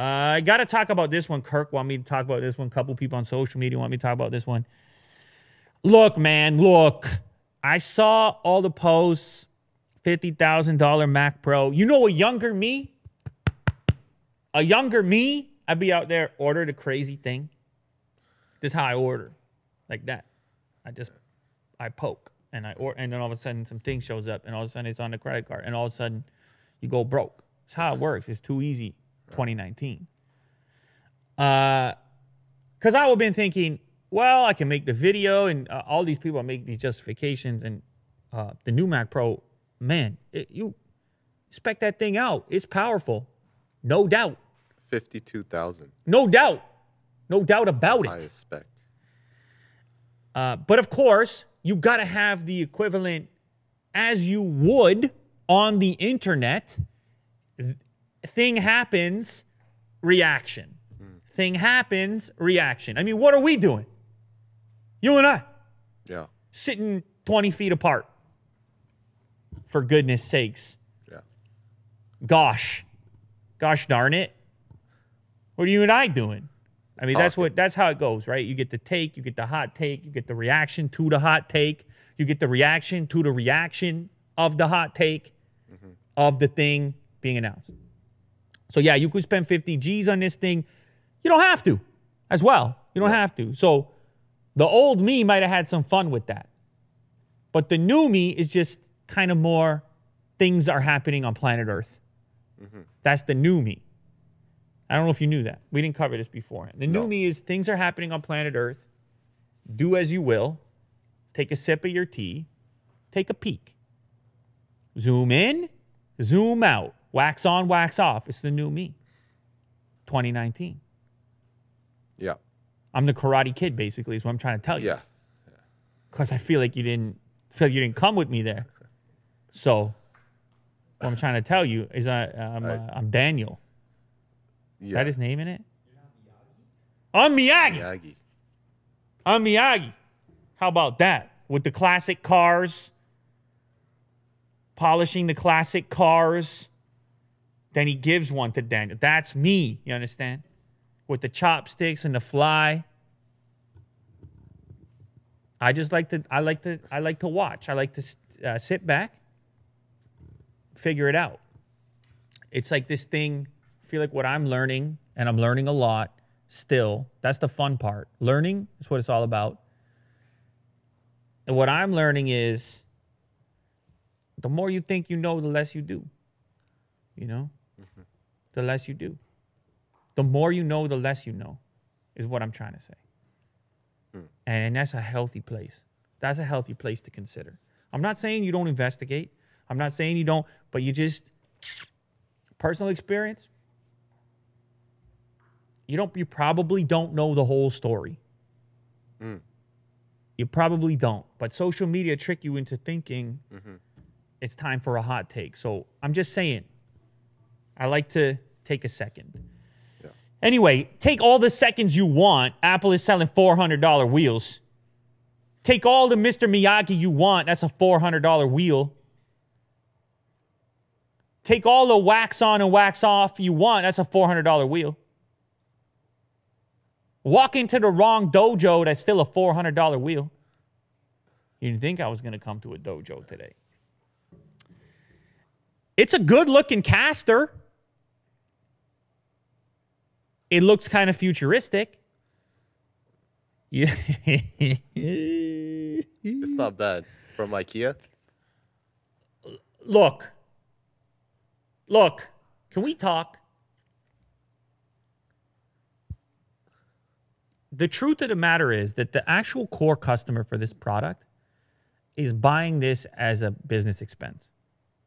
I got to talk about this one. Kirk want me to talk about this one. A couple people on social media want me to talk about this one. Look, man, look. I saw all the posts, $50,000 Mac Pro. You know, a younger me, I'd be out there, order the crazy thing. This is how I order, like that. I poke, and and then all of a sudden some thing shows up, and all of a sudden it's on the credit card, and all of a sudden you go broke. That's how it works. It's too easy. 2019. Because I would have been thinking, well, I can make the video, and all these people make these justifications, and the new Mac Pro, man, you spec that thing out. It's powerful, no doubt. 52,000. No doubt about it. Highest spec. But of course, you got to have the equivalent as you would on the internet. Thing happens, reaction. Thing happens, reaction. I mean, what are we doing? You and I. Yeah. Sitting 20 feet apart. For goodness sakes. Yeah. Gosh darn it. What are you and I doing? I mean, that's how it goes, right? You get the take, you get the hot take, you get the reaction to the hot take, you get the reaction to the reaction of the hot take of the thing being announced. So yeah, you could spend 50 G's on this thing. You don't have to as well. You don't have to. So the old me might have had some fun with that. But the new me is just kind of more things are happening on planet Earth. That's the new me. I don't know if you knew that. We didn't cover this before. The new me is things are happening on planet Earth. Do as you will. Take a sip of your tea. Take a peek. Zoom in, zoom out. Wax on, wax off. It's the new me. 2019. Yeah. I'm the Karate Kid, basically, is what I'm trying to tell you. Yeah. Because I feel like you didn't come with me there. So what I'm trying to tell you is I'm Daniel. Is that his name in it? I'm Miyagi. I'm Miyagi. How about that? With the classic cars, polishing the classic cars. Then he gives one to Daniel. That's me, you understand? With the chopsticks and the fly. I like to watch. I like to sit back, figure it out. It's like this thing, I feel like what I'm learning, and I'm learning a lot still. That's the fun part. Learning is what it's all about. And what I'm learning is the more you think you know, the less you do. You know? The less you do. The more you know, the less you know, is what I'm trying to say. And that's a healthy place. That's a healthy place to consider. I'm not saying you don't investigate. I'm not saying you don't, but you just, personal experience, you probably don't know the whole story. You probably don't. But social media trick you into thinking it's time for a hot take. So I'm just saying, I like to take a second. Yeah. Anyway, take all the seconds you want. Apple is selling $400 wheels. Take all the Mr. Miyagi you want. That's a $400 wheel. Take all the wax on and wax off you want. That's a $400 wheel. Walk into the wrong dojo. That's still a $400 wheel. You didn't think I was going to come to a dojo today. It's a good-looking caster. It looks kind of futuristic. Yeah. It's not bad. From IKEA? Look, can we talk? The truth of the matter is that the actual core customer for this product is buying this as a business expense,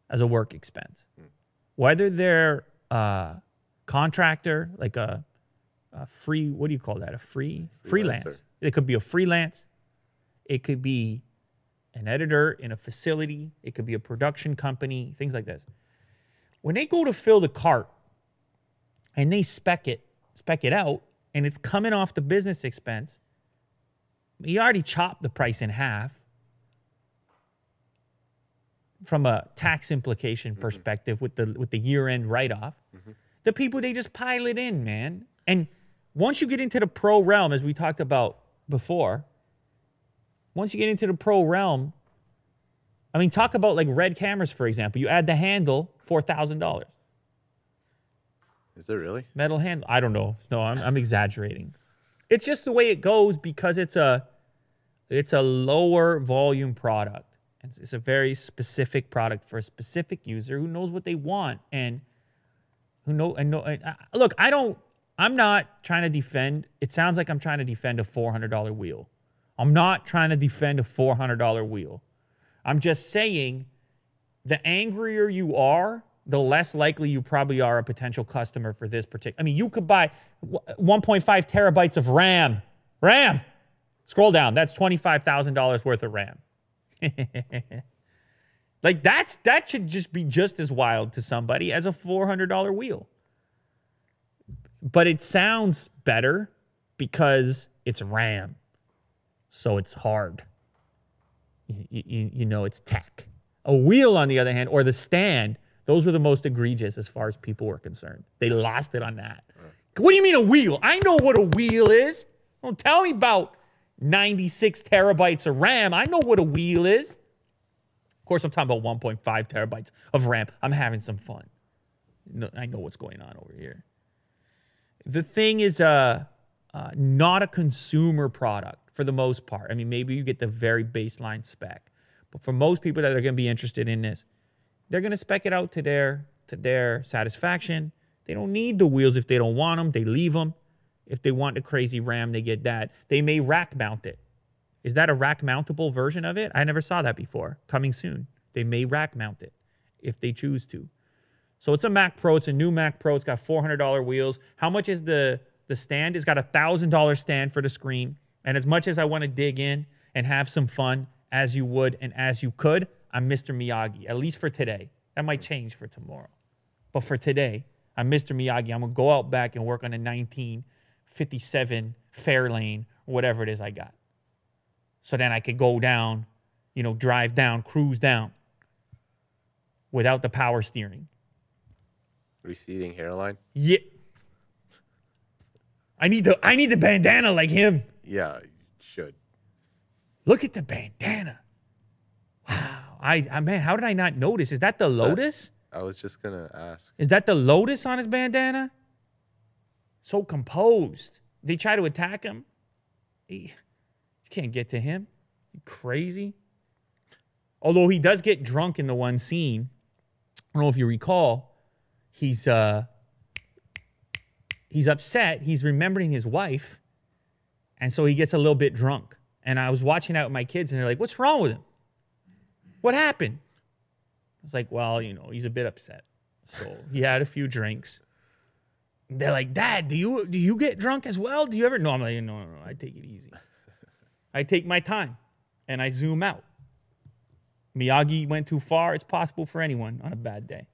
as a work expense. Whether they're a contractor, like a free, what do you call that? A freelance. It could be a freelance. It could be an editor in a facility. It could be a production company, things like this. When they go to fill the cart and they spec it out, and it's coming off the business expense, you already chopped the price in half from a tax implication perspective with the year-end write-off. The people, they just pile it in, man. And once you get into the pro realm, as we talked about before, once you get into the pro realm, I mean, talk about like Red cameras, for example. You add the handle, $4,000. Is it really? Metal handle. I don't know. No, I'm exaggerating. It's just the way it goes because it's a lower volume product. It's a very specific product for a specific user who knows what they want and who know. Look, I'm not trying to defend. It sounds like I'm trying to defend a $400 wheel. I'm not trying to defend a $400 wheel. I'm just saying the angrier you are, the less likely you probably are a potential customer for this particular. I mean, you could buy 1.5 terabytes of RAM. RAM. Scroll down. That's $25,000 worth of RAM. Like that should just be just as wild to somebody as a $400 wheel. But it sounds better because it's RAM. So it's hard. You know, it's tech. A wheel, on the other hand, or the stand, those were the most egregious as far as people were concerned. They lost it on that. What do you mean a wheel? I know what a wheel is. Don't tell me about 96 terabytes of RAM. I know what a wheel is. Of course, I'm talking about 1.5 terabytes of RAM. I'm having some fun. I know what's going on over here. The thing is not a consumer product for the most part. I mean, maybe you get the very baseline spec. But for most people that are going to be interested in this, they're going to spec it out to their satisfaction. They don't need the wheels if they don't want them. They leave them. If they want the crazy RAM, they get that. They may rack mount it. Is that a rack mountable version of it? I never saw that before. Coming soon. They may rack mount it if they choose to. So it's a Mac Pro. It's a new Mac Pro. It's got $400 wheels. How much is the stand? It's got a $1,000 stand for the screen. And as much as I want to dig in and have some fun, as you would and as you could, I'm Mr. Miyagi, at least for today. That might change for tomorrow. But for today, I'm Mr. Miyagi. I'm going to go out back and work on a 1957 Fairlane or whatever it is I got. So then I could go down, you know, drive down, cruise down without the power steering. Receding hairline? Yeah. I need the bandana like him. Yeah, you should. Look at the bandana. Wow. Man, how did I not notice? Is that the Lotus? I was just going to ask. Is that the Lotus on his bandana? So composed. They try to attack him. You can't get to him. You crazy? Although he does get drunk in the one scene. I don't know if you recall. He's upset. He's remembering his wife. And so he gets a little bit drunk. And I was watching out with my kids, and they're like, what's wrong with him? What happened? I was like, well, you know, he's a bit upset. So he had a few drinks. They're like, Dad, do you get drunk as well? Do you ever? No, I'm like, no, I take it easy. I take my time, and I zoom out. Miyagi went too far. It's possible for anyone on a bad day.